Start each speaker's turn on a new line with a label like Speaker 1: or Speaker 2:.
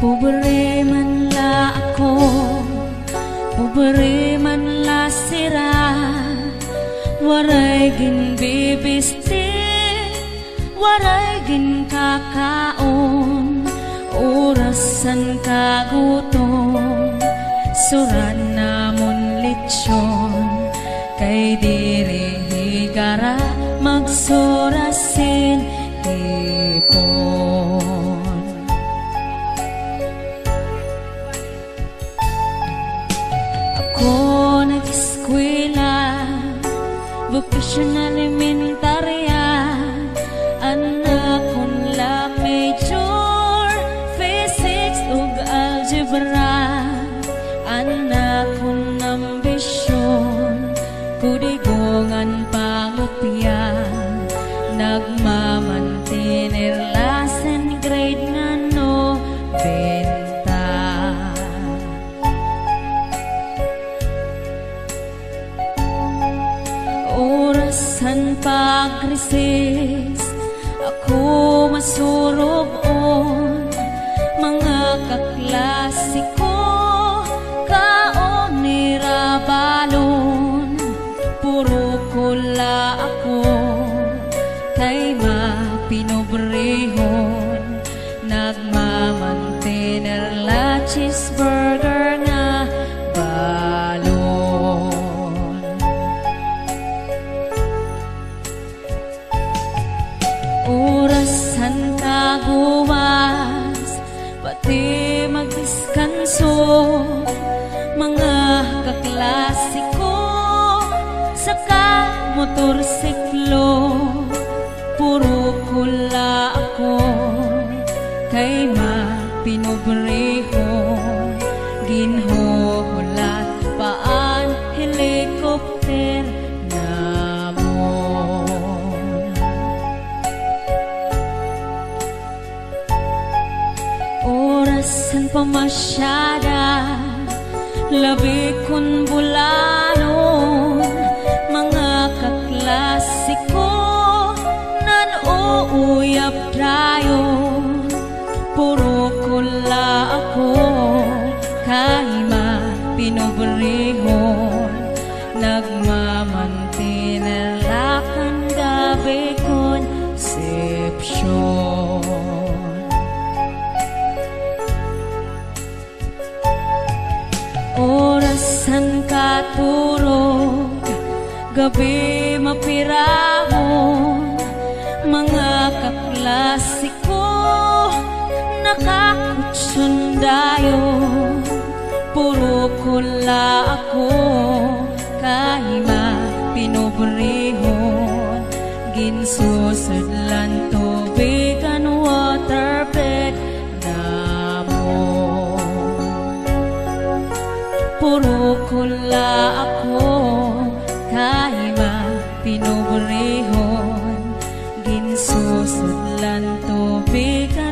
Speaker 1: Pobre man la ako, pobre man la sira, waray gin bibisti, waray gin kakaon, orasan kagutom, suran namon litsyon, kay diri higara magsurasin hipon. Ako nag-eskwela, vocational elementarya, anak kon la major, physics ug algebra, anak kon ambisyon, kudigongan pangupya, nagmamantinir lasen grade nga no benta. Orasan pag-recess, ako masurog on, mga kaklasiko, kaon ni Rabalon, puro kula ako, kay mapinobrehon, nagmamantener la cheeseburger nga balon. Orasan kaguwas, pati magdiskanso, mga kaklasiko, saka motorsiklo, puro kula ako, kay mapinobrehon, ginhuhulat paan helikopter namon. Orasan pamasyada, labi kon bulanon, mga kaklasiko, nan uuyap dayon, puro kula ako, kay mapinobrehon, nagmamantinir lakan gabi conception. Orasan katurog, gabi mapirahon, mga kaklasiko, nakakutsundayon, puro kula ako, kay mapinobrehon, ginsusudlan tubigan waterbed namon. Puro kula ako, kay mapinobrehon, ginsusudlan tubigan